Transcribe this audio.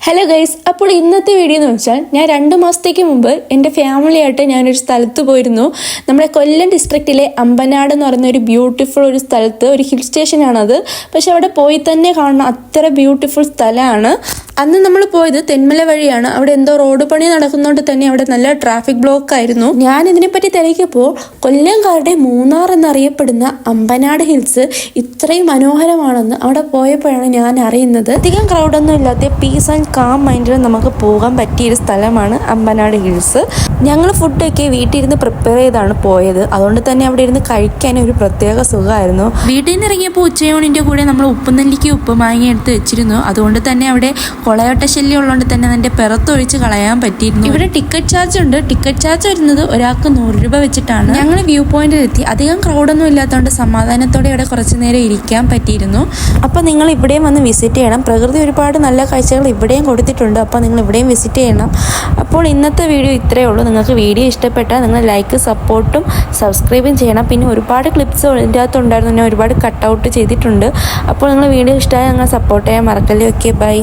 Hello guys, അപ്പോൾ ഇന്നത്തെ video എന്ന് വെച്ചാൽ ഞാൻ 2 മാസത്തേക്ക് മുമ്പ് എൻ്റെ ഫാമിലിയായിട്ട് ഞാനൊരു സ്ഥലത്ത് പോയിരുന്നു. നമ്മുടെ കൊല്ലം ഡിസ്ട്രിക്റ്റിലെ അമ്പനാട് എന്ന് പറയുന്ന ഒരു ബ്യൂട്ടിഫുൾ ഒരു സ്ഥലത്ത്, ഒരു ഹിൽ സ്റ്റേഷനാണത്. പക്ഷെ അവിടെ പോയി തന്നെ കാണുന്ന അത്ര ബ്യൂട്ടിഫുൾ സ്ഥലമാണ്. അന്ന് നമ്മൾ പോയത് തെന്മല വഴിയാണ്. അവിടെ എന്തോ റോഡ് പണി നടക്കുന്നതുകൊണ്ട് തന്നെ അവിടെ നല്ല ട്രാഫിക് ബ്ലോക്ക് ആയിരുന്നു. ഞാൻ ഇതിനെപ്പറ്റി തിരക്കിയപ്പോൾ കൊല്ലംകാരുടെ മൂന്നാർ എന്നറിയപ്പെടുന്ന അമ്പനാട് ഹിൽസ് ഇത്രയും മനോഹരമാണെന്ന് അവിടെ പോയപ്പോഴാണ് ഞാൻ അറിയുന്നത്. അധികം ക്രൗഡൊന്നും ഇല്ലാത്ത പീസ് ആൻഡ് കാം മൈൻഡിൽ നമുക്ക് പോകാൻ പറ്റിയൊരു സ്ഥലമാണ് അമ്പനാട് ഹിൽസ്. ഞങ്ങൾ ഫുഡൊക്കെ വീട്ടിൽ ഇരുന്ന് പ്രിപ്പയർ ചെയ്താണ് പോയത്. അതുകൊണ്ട് തന്നെ അവിടെ ഇരുന്ന് കഴിക്കാൻ ഒരു പ്രത്യേക സുഖമായിരുന്നു. വീട്ടിൽ നിന്ന് ഇറങ്ങിയപ്പോൾ ഉച്ചയൂണിൻ്റെ കൂടെ നമ്മൾ ഉപ്പുനെല്ലിക്ക് ഉപ്പുമാങ്ങ എടുത്ത് വെച്ചിരുന്നു. അതുകൊണ്ട് തന്നെ അവിടെ കൊളയോട്ട ശല്യം ഉള്ളതുകൊണ്ട് തന്നെ അതിൻ്റെ പിറത്തൊഴിച്ച് കളയാൻ പറ്റിയിരുന്നു. ഇവിടെ ടിക്കറ്റ് ചാർജ് ഉണ്ട്. ടിക്കറ്റ് ചാർജ് വരുന്നത് ഒരാൾക്ക് 100 രൂപ വെച്ചിട്ടാണ്. ഞങ്ങൾ വ്യൂ പോയിന്റിലെത്തി. അധികം ക്രൗഡൊന്നും ഇല്ലാത്തതുകൊണ്ട് സമാധാനത്തോടെ ഇവിടെ കുറച്ച് നേരം ഇരിക്കാൻ പറ്റിയിരുന്നു. അപ്പോൾ നിങ്ങൾ ഇവിടെയും വന്ന് വിസിറ്റ് ചെയ്യണം. പ്രകൃതി ഒരുപാട് നല്ല കാഴ്ചകൾ ഇവിടെയും കൊടുത്തിട്ടുണ്ട്. അപ്പോൾ നിങ്ങൾ ഇവിടെയും വിസിറ്റ് ചെയ്യണം. അപ്പോൾ ഇന്നത്തെ വീഡിയോ ഇത്രയേ ഉള്ളൂ. നിങ്ങൾക്ക് വീഡിയോ ഇഷ്ടപ്പെട്ടാൽ നിങ്ങൾ ലൈക്ക്, സപ്പോർട്ടും സബ്സ്ക്രൈബും ചെയ്യണം. പിന്നെ ഒരുപാട് ക്ലിപ്സ് ഇതിൻ്റെ അകത്തുണ്ടായിരുന്നു. ഞാൻ ഒരുപാട് കട്ട് ഔട്ട് ചെയ്തിട്ടുണ്ട്. അപ്പോൾ നിങ്ങൾ വീഡിയോ ഇഷ്ടമായി നിങ്ങൾ സപ്പോർട്ട് ചെയ്യാൻ മറക്കല്ലേ. Okay, by.